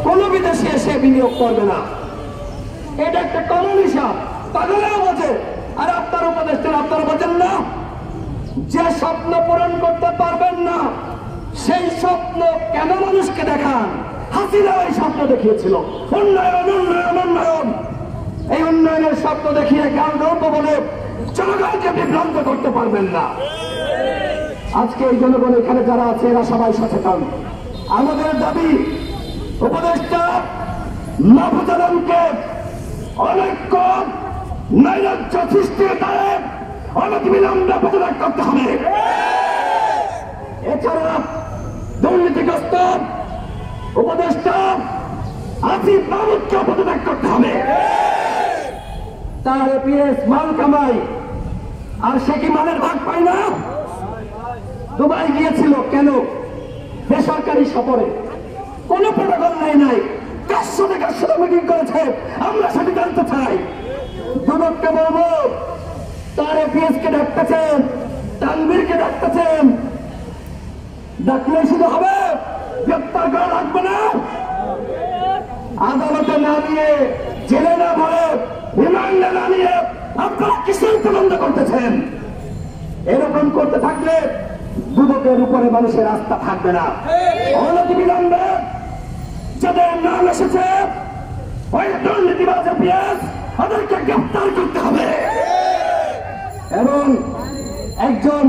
কোন বিদেশি এসে বিনিয়োগ করবে না। এটা একটা কমন হিসাব, পাগলেও বোঝে। আর আপনার উপদেষ্টা আপনারা বোঝেন না? যে স্বপ্ন পূরণ করতে পারবেন না সেই স্বপ্ন কেন মানুষকে দেখান? হাসিনা এই স্বপ্ন দেখিয়েছিল, উন্নয়ন উন্নয়ন উন্নয়ন। এই উন্নয়নের স্বপ্ন দেখিয়ে গান গল্প বলে জনগণকে বিভ্রান্ত করতে পারবেন না। আজকে এই জনগণ এখানে যারা আছে এরা সবাই সচেতন। আমাদের দাবি উপদেষ্টা মাহফুজ আলমকে অনৈক্য নৈরাজ্য সৃষ্টির দ্বারা অনতিবিলম্বে পদত্যাগ করতে হবে। এছাড়া দুর্নীতিগ্রস্ত উপদেষ্টা আসিফ মাহমুদকে পদত্যাগ করতে হবে। তার এপিএস মাল কামাই, আর সে কি মালের ভাগ পায় না? দুবাই গিয়েছিল কেন? বেসরকারি সফরে, কোন প্রোটোকল নাই। কার সাথে মিটিং করেছে আমরা সেটা জানতে চাই। দুদককে বলবো তার এপিএস কে ডাকতেছেন, তানভীরকে ডাকতেছেন, ডাকলে শুধু হবে, গ্রেপ্তার করা লাগবে না। আদালতে না নিয়ে, জেলে না ভরে, রিমান্ডে না নিয়ে আপনারা কিসের তদন্ত করতেছেন? এরকম করতে থাকলে দুদকের উপরে মানুষের আস্থা থাকবে না। অনতিবিলম্বে যাদের নাম এসেছে ওই দুর্নীতিবাজ এপিএস ওদেরকে গ্রেপ্তার করতে হবে। এবং একজন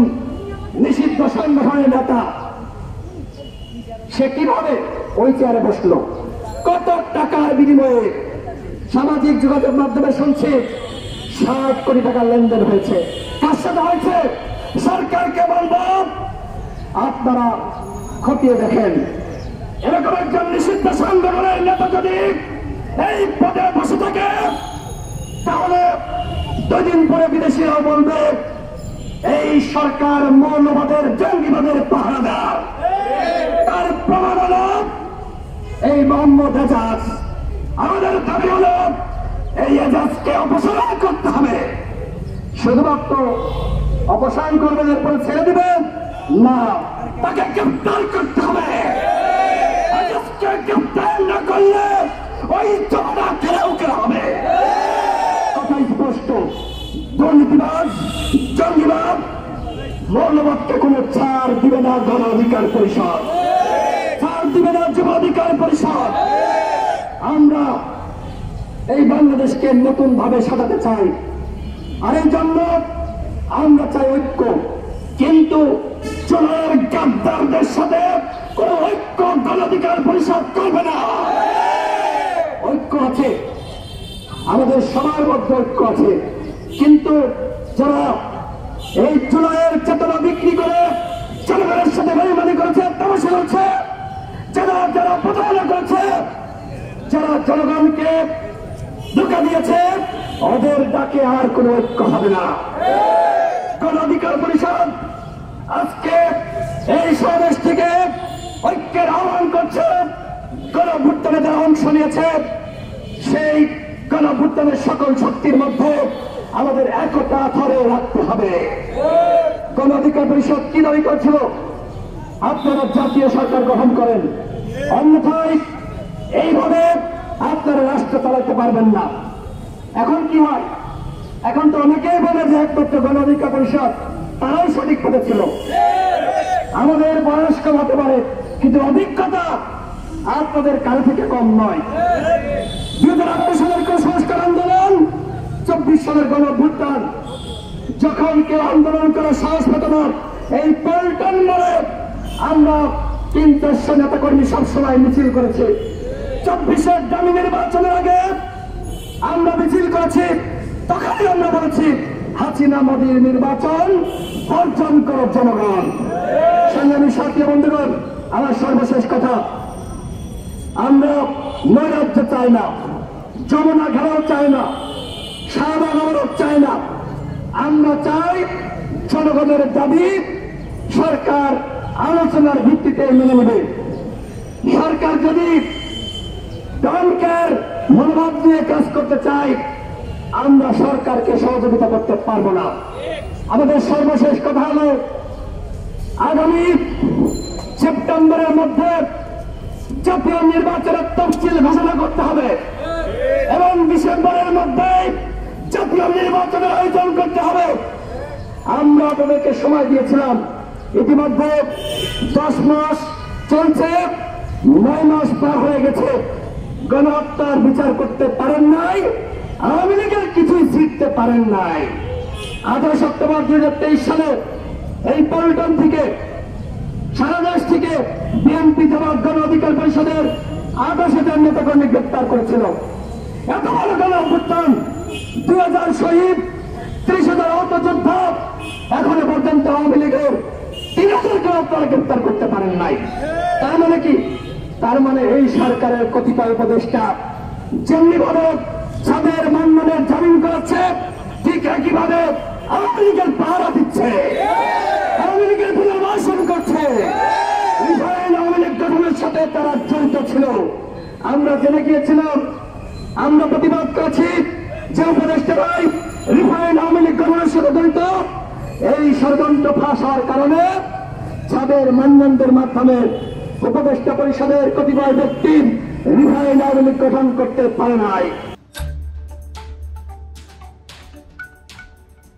নিষিদ্ধ সংগঠনের নেতা সে কিভাবে ওই চেয়ারে বসলো, কত টাকার বিনিময়ে? সামাজিক যোগাযোগ মাধ্যমে শুনছি 60 কোটি টাকার লেনদেন হয়েছে। কার সাথে হয়েছে? সরকারকে বলবো আপনারা খতিয়ে দেখেন। এরকম একজন নিষিদ্ধ সংগঠনের নেতা যদি এই পদে বসে থাকে তাহলে 2 দিন পরে বিদেশিরাও বলবে এই সরকার মৌলবাদের জঙ্গিবাদের পাহারাদার। তার প্রমাণ হলো এই মোহাম্মদ এজাজ। আমাদের দাবি হল এই এজাজকে অপসারণ করতে হবে। শুধুমাত্র অপসারণ করবেন, এরপরে ছেড়ে দিবেন না, তাকে গ্রেপ্তার করতে হবে। এজাজকে গ্রেপ্তার না করলে ওই জমানা ঘেরাও করা হবে। কথাই স্পষ্ট, দুর্নীতিবাজ জঙ্গিবাদ মৌলবাদকে কোন ছাড় দিবে না গণ অধিকার পরিষদ, ছাড় দিবে না যুব অধিকার পরিষদ। আমরা এই বাংলাদেশকে নতুন ভাবে সাজাতে চাই, আর এই জন্য আমরা চাই ঐক্য। কিন্তু চোরের গাদ্দারদের সাথে কোন ঐক্য গণ অধিকার পরিষদ করবে না। ঐক্য আছে, আমাদের সবার মধ্যে ঐক্য আছে, কিন্তু যারা এই জুলাইয়ের চেতনা বিক্রি করে জনগণের সাথে বেইমানি করেছে, তামাশা করছে, যারা প্রতারণা করেছে, যারা জনগণকে ধোঁকা দিয়েছে, ওদের ডাকে আর কোন ঐক্য হবে না। গণ অধিকার পরিষদ আজকে এই সমাবেশ থেকে ঐক্যের আহ্বান করছে। গণঅভ্যুত্থানে যারা অংশ নিয়েছে সেই গণঅভ্যুত্থানের সকল শক্তির মধ্যে আমাদের একতা ধরে রাখতে হবে। গণ অধিকার পরিষদ কি দাবি করছিল? আপনারা জাতীয় সরকার গঠন করেন, অন্যথায় এইভাবে আপনারা রাষ্ট্র চালাতে পারবেন না। এখন কি হয়? এখন তো অনেকেই বলে যে একমাত্র গণ অধিকার পরিষদ তারাই সঠিক পথে ছিল। আমাদের বয়স কম হতে পারে, কিন্তু অভিজ্ঞতা আপনাদের কারো থেকে কম নয়। 2008 সালের সংস্কার আন্দোলন, 24 সালের গণঅভ্যুত্থান, যখন কেউ আন্দোলন করে সাহস পেত না, এই পল্টন মোড়ে আমরা 300 নেতাকর্মী সবসময় মিছিল করেছি। 24-এর দামি নির্বাচনের আগে আমরা মিছিল করেছি, তখনই আমরা বলেছি হাসিনা মোদির নির্বাচন বর্জন করো জনগণ। সংগ্রামী সাথী বন্ধুগণ, আমার সর্বশেষ কথা, আমরা নৈরাজ্য চাই না, যমুনা ঘেরাও চাই না, শাহবাগ অবরোধ চাই না। আমরা চাই জনগণের দাবি সরকার আলোচনার ভিত্তিতে মেনে নেবে। সরকার যদি দমকের মনোভাব নিয়ে কাজ করতে চায়, আমরা সরকারকে সহযোগিতা করতে পারবো না। আমাদের সর্বশেষ কথা হলো আগামী সেপ্টেম্বরের মধ্যে জাতীয় নির্বাচনের তফসিল ঘোষণা করতে হবে এবং ডিসেম্বরের মধ্যে জাতীয় নির্বাচনের আয়োজন করতে হবে। আমরা তাদেরকে সময় দিয়েছিলাম, ইতিমধ্যে 10 মাস চলছে, 9 মাস পার হয়ে গেছে। গণহত্যার বিচার করতে পারেন নাই, আওয়ামী লীগের কিছুই জিততে পারেন নাই। 28 অক্টোবর 2023 সালে এই পল্টন থেকে সারা দেশ থেকে বিএনপি জামাত গণ অধিকার পরিষদের 28,000 নেতাকর্মী গ্রেপ্তার করেছিল। এত বড় গণ অভ্যুত্থান, 2000 শহীদ, 30,000 আহত যোদ্ধা, এখনো পর্যন্ত আওয়ামী লীগের 3,000কে আপনারা গ্রেপ্তার করতে পারেন নাই। তার মানে কি? তার মানে এই সরকারের কতিপয় উপদেষ্টা যেমনি ভাবে সাদের মাননের জামিন করাচ্ছে, ঠিক একইভাবে আওয়ামী লীগের পাহারা দিচ্ছে, আওয়ামী লীগের পুনর্বাসন করছে। আওয়ামী লীগ গঠনের সাথে তারা জড়িত ছিল, আমরা জেনে গিয়েছিলাম। আমরা প্রতিবাদ করেছি যে উপদেষ্টারাই রিফাইন আওয়ামী লীগ গঠনের সাথে জড়িত। এই ষড়যন্ত্র ফাঁস হওয়ার কারণে সাদের মানদণ্ডের মাধ্যমে উপদেষ্টা পরিষদের কতিপয় ব্যক্তি রিফাইন আওয়ামী লীগ গঠন করতে পারে নাই।